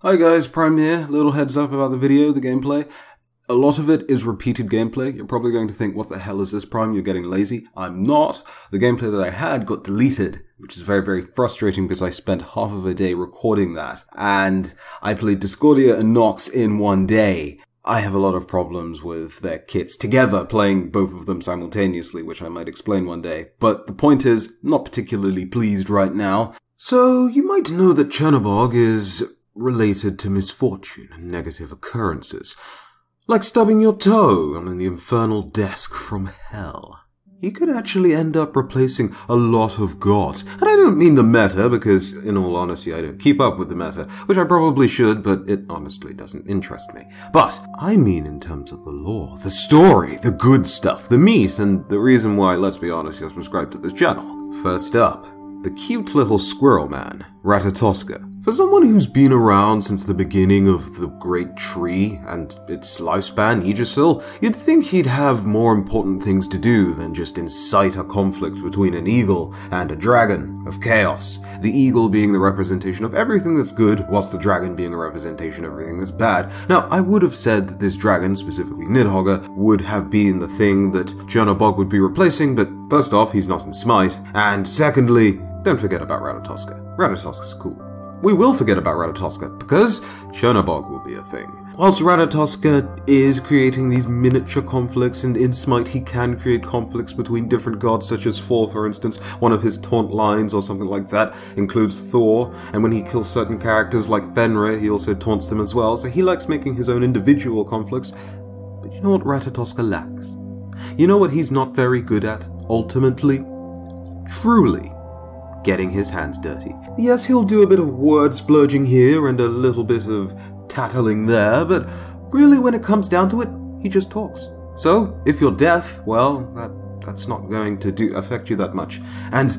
Hi guys, Prime here. Little heads up about the video, the gameplay. A lot of it is repeated gameplay. You're probably going to think, what the hell is this, Prime? You're getting lazy. I'm not. The gameplay that I had got deleted, which is very, very frustrating because I spent half of a day recording that. And I played Discordia and Knox in one day. I have a lot of problems with their kits together, playing both of them simultaneously, which I might explain one day. But the point is, not particularly pleased right now. So, you might know that Chernobog is related to misfortune and negative occurrences. Like stubbing your toe on the infernal desk from hell. You could actually end up replacing a lot of gods. And I don't mean the meta, because in all honesty I don't keep up with the meta, which I probably should, but it honestly doesn't interest me. But I mean in terms of the lore, the story, the good stuff, the meat, and the reason why, let's be honest, you're subscribed to this channel. First up, the cute little squirrel man, Ratatoskr. For someone who's been around since the beginning of the Great Tree and its lifespan, Aegisil, you'd think he'd have more important things to do than just incite a conflict between an eagle and a dragon of chaos. The eagle being the representation of everything that's good, whilst the dragon being a representation of everything that's bad. Now, I would have said that this dragon, specifically Nidhogger, would have been the thing that Chernobog would be replacing, but first off, he's not in Smite, and secondly, don't forget about Ratatoskr. Ratatoskr's cool. We will forget about Ratatoskr, because Chernobog will be a thing. Whilst Ratatoskr is creating these miniature conflicts, and in Smite he can create conflicts between different gods, such as Thor, for instance. One of his taunt lines or something like that includes Thor, and when he kills certain characters like Fenrir, he also taunts them as well, so he likes making his own individual conflicts. But you know what Ratatoskr lacks? You know what he's not very good at, ultimately? Truly. Getting his hands dirty. Yes, he'll do a bit of word splurging here and a little bit of tattling there, but really when it comes down to it, he just talks. So, if you're deaf, well, that's not going to affect you that much. And,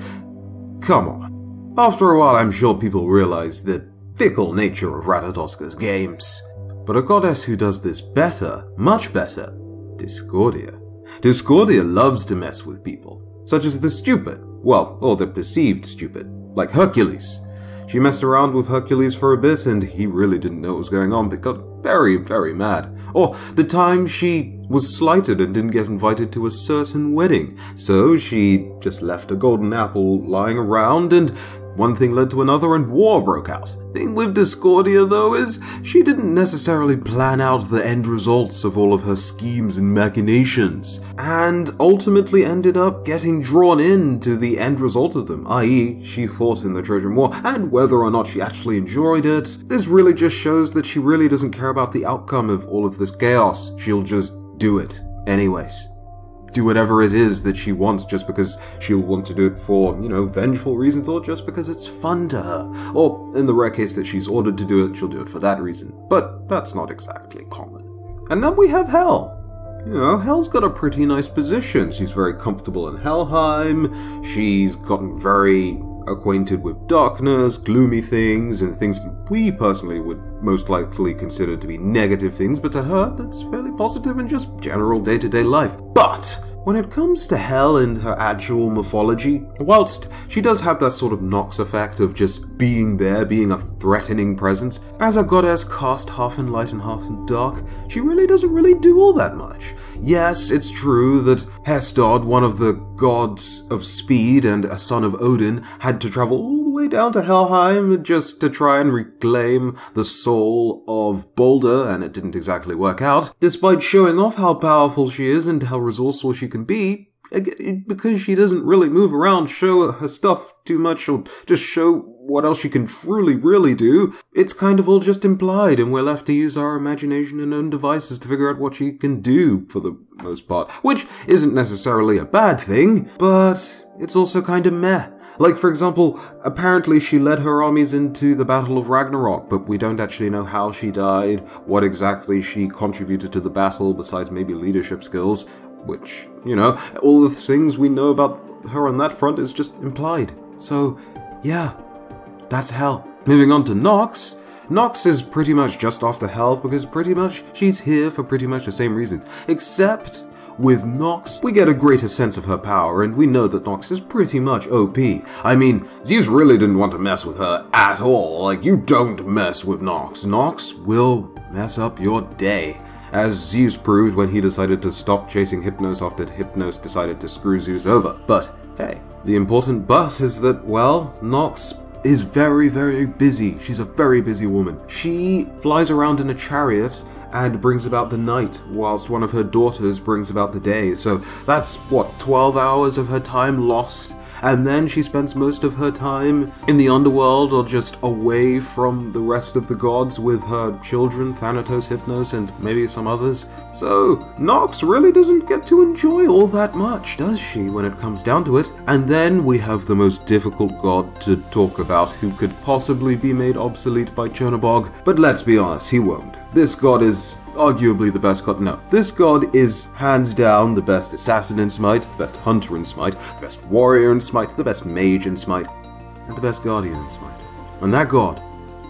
come on. After a while, I'm sure people realize the fickle nature of Ratatoskr's games. But a goddess who does this better, much better, Discordia. Discordia loves to mess with people, such as the stupid. Well, or the perceived stupid, like Hercules. She messed around with Hercules for a bit and he really didn't know what was going on but got very, very mad. Or the time she was slighted and didn't get invited to a certain wedding, so she just left a golden apple lying around and one thing led to another and war broke out. The thing with Discordia though is she didn't necessarily plan out the end results of all of her schemes and machinations, and ultimately ended up getting drawn into the end result of them, i.e. she fought in the Trojan War, and whether or not she actually enjoyed it, this really just shows that she really doesn't care about the outcome of all of this chaos. She'll just do it anyways. Do whatever it is that she wants just because she'll want to do it for, vengeful reasons or just because it's fun to her. Or, in the rare case that she's ordered to do it, she'll do it for that reason. But that's not exactly common. And then we have Hel. Hel's got a pretty nice position. She's very comfortable in Helheim. She's gotten very acquainted with darkness, gloomy things, and things we personally would most likely consider to be negative things, but to her, that's fairly positive and just general day-to-day life. But when it comes to Hel and her actual mythology, whilst she does have that sort of Knox effect of just being there, being a threatening presence, as a goddess cast half in light and half in dark, she really doesn't really do all that much. Yes, it's true that Hestod, one of the gods of speed and a son of Odin, had to travel all the way down to Helheim just to try and reclaim the soul of Balder, and it didn't exactly work out, despite showing off how powerful she is and how resourceful she can be, because she doesn't really move around, show her stuff too much, or just show what else she can truly, really do. It's kind of all just implied, and we're left to use our imagination and own devices to figure out what she can do, for the most part. Which isn't necessarily a bad thing, but it's also kind of meh. Like, for example, apparently she led her armies into the Battle of Ragnarok, but we don't actually know how she died, what exactly she contributed to the battle besides maybe leadership skills, which, all the things we know about her on that front is just implied. So, yeah, that's Hel. Moving on to Knox. Knox is pretty much just after Hel because pretty much she's here for pretty much the same reasons, except with Knox, we get a greater sense of her power, and we know that Knox is pretty much OP. I mean, Zeus really didn't want to mess with her at all. Like, you don't mess with Knox. Knox will mess up your day. As Zeus proved when he decided to stop chasing Hypnos after Hypnos decided to screw Zeus over. But, hey, the important but is that, well, Knox is very, very busy. She's a very busy woman. She flies around in a chariot and brings about the night, whilst one of her daughters brings about the day. So that's, what, 12 hours of her time lost? And then she spends most of her time in the underworld or just away from the rest of the gods with her children, Thanatos, Hypnos, and maybe some others. So Knox really doesn't get to enjoy all that much, does she, when it comes down to it? And then we have the most difficult god to talk about who could possibly be made obsolete by Chernobog, but let's be honest, he won't. This god is arguably the best god. No, this god is hands down the best assassin in Smite, the best hunter in Smite, the best warrior in Smite, the best mage in Smite, and the best guardian in Smite. And that god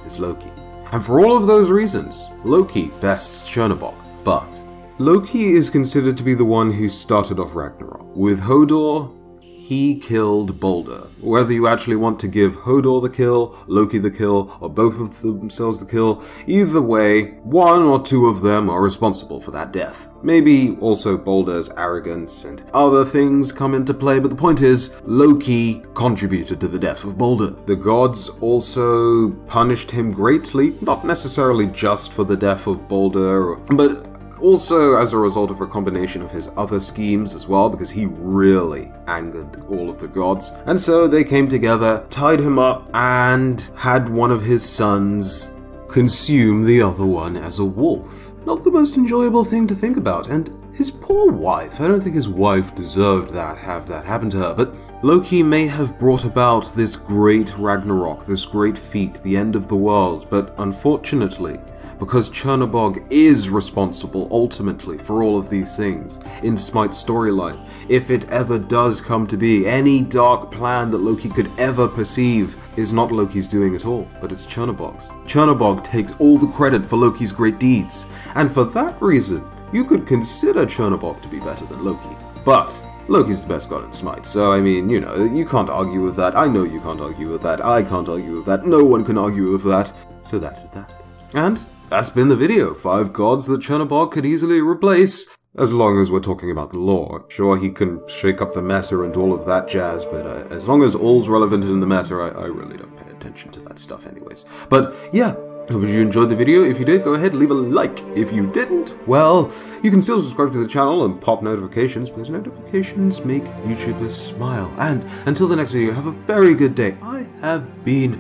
is Loki. And for all of those reasons, Loki bests Chernobog. But Loki is considered to be the one who started off Ragnarok. With Hodor, he killed Balder. Whether you actually want to give Hodor the kill, Loki the kill, or both of themselves the kill, either way, one or two of them are responsible for that death. Maybe also Balder's arrogance and other things come into play, but the point is, Loki contributed to the death of Balder. The gods also punished him greatly, not necessarily just for the death of Balder, but also as a result of a combination of his other schemes as well, because he really angered all of the gods. And so they came together, tied him up, and had one of his sons consume the other one as a wolf. Not the most enjoyable thing to think about, and his poor wife. I don't think his wife deserved have that happen to her, but Loki may have brought about this great Ragnarok, this great feat, the end of the world, but unfortunately, because Chernobog is responsible ultimately for all of these things in Smite's storyline, if it ever does come to be, any dark plan that Loki could ever perceive is not Loki's doing at all, but it's Chernobog's. Chernobog takes all the credit for Loki's great deeds, and for that reason, you could consider Chernobog to be better than Loki. But Loki's the best god in Smite, so I mean, you know, you can't argue with that. I know you can't argue with that. I can't argue with that. No one can argue with that. So that is that. And that's been the video. 5 gods that Chernobog could easily replace, as long as we're talking about the lore. Sure, he can shake up the meta and all of that jazz, but as long as all's relevant in the meta, I really don't pay attention to that stuff anyways. But yeah, hope you enjoyed the video. If you did, go ahead and leave a like. If you didn't, well, you can still subscribe to the channel and pop notifications, because notifications make YouTubers smile. And until the next video, have a very good day. I have been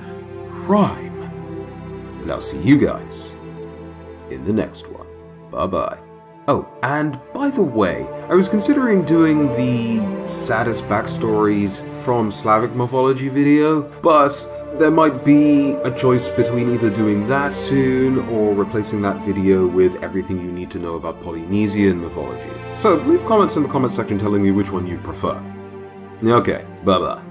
Prime, and I'll see you guys in the next one. Bye-bye. Oh, and by the way, I was considering doing the saddest backstories from Slavic mythology video, but there might be a choice between either doing that soon or replacing that video with everything you need to know about Polynesian mythology. So leave comments in the comment section telling me which one you'd prefer. Okay, bye-bye.